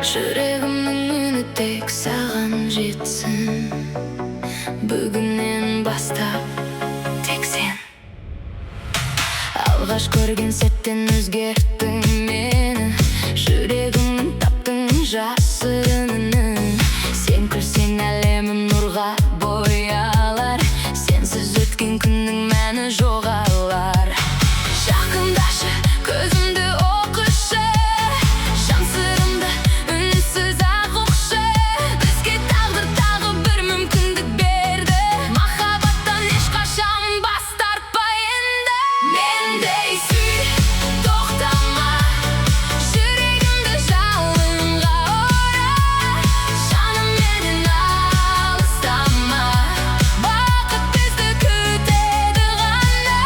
Жүрегімнің үні тек саған жетсін, бүгіннен бастап тек сен. Алғаш көрген сәттен өзгерттің мені, жүрегімнің таптың жасырынын. Сен күлсең әлемім нұрға боялар, сенсіз өткен күннің мәні жоғалар. Жақындашы, көзімді оқышы, жан сырымды үнсіз ақ ұқшы. Бізге тағдыр тағы бір мүмкіндік берді, махаббаттан ешқашан бас тартпа енді. Мендей сүй, тоқтама, жүрегімді жалынға ора. Жаным менен алыстама, бақыт бізді күтеді ғана.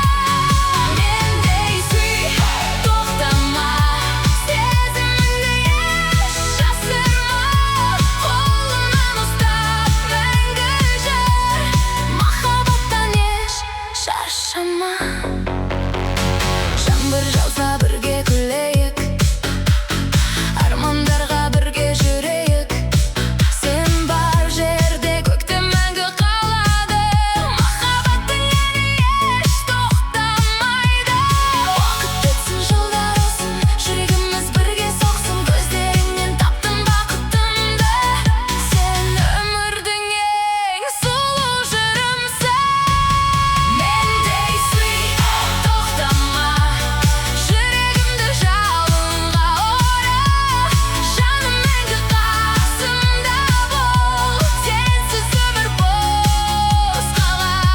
Мендей сүй, тоқтама, сезіміңді еш жасырма. Қолымнан ұстап мәңгі жүр, махаббаттан еш шаршама. Жаңбыр жауса бірге күлейік, армандарға бірге жүрейік. Сен бар жерде көкте мәңгі қалады, махаббаттың әні еш тоқтамайды. Уақыт өтсін, жылдар өтсін, жүрегіміз бірге соқсын. Көздеріңнен таптым бақытымды, сен өмірдің ең сұлу жырымсың. Мендей сүй, тоқтама, жүрегімді жалынға ора. Жаным мәңгі қасымда бол, сенсіз өмір бос қалар.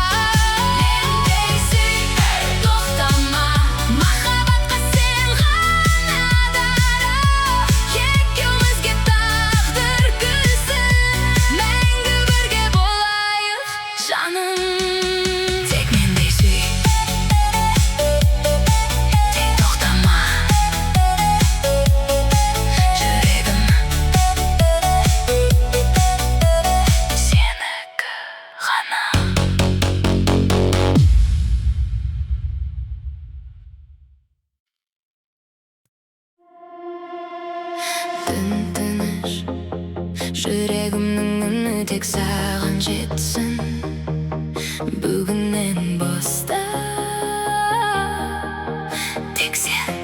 Мендей сүй, тоқтама, махаббатқа сен ғана дара. Екеумізге тағдыр күлсін, мәңгі бірге болайық, жаным. Тек мендей сүй, тек тоқтама, жүрегім сенікі ғана. Түн тыныш, жүрегімнің үні тек саған жетсін, бүгіннен бастап тек сен.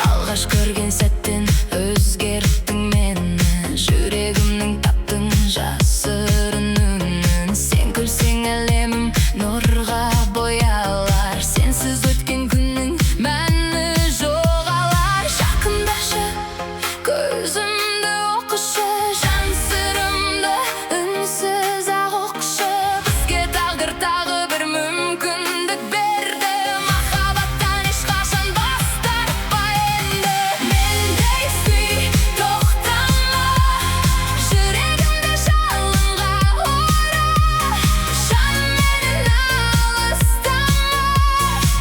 Алғаш көрген сәттен өзгерттің мені, жүрегімнің таптың жасырынын. Сен күлсең әлемім нұрға боялар, сенсіз өткен күннің мәні жоғалар. Жақындашы, көзімді оқышы, жан сырымды үнсіз ақ ұқшы. Бізге тағдыр тағы бір мүмкіндік берді, махаббаттан ешқашан бас тартпа енді. Мендей сүй, тоқтама, жүрегімді жалынға ора. Жаным менен алыстама,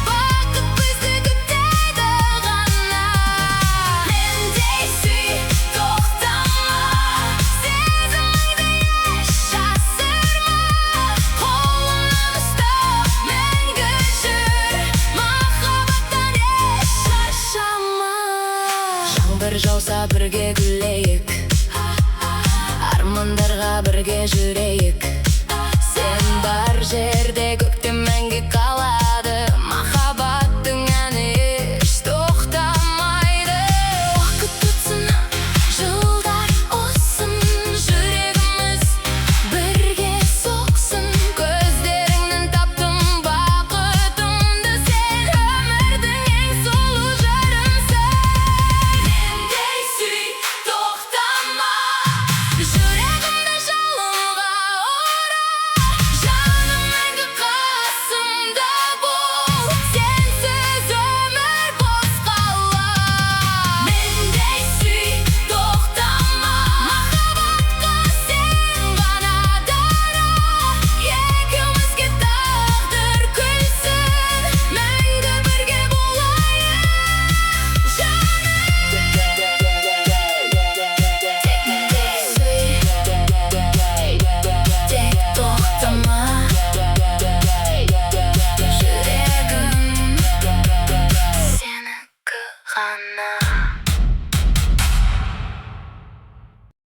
бақыт бізді күтеді ғана. Мендей сүй, тоқтама, сезіміңді еш жасырма. Қолымнан ұстап мәңгі жүр, махаббаттан еш шаршама. Жаңбыр жауса бірге күлейік, армандарға бірге жүрейік.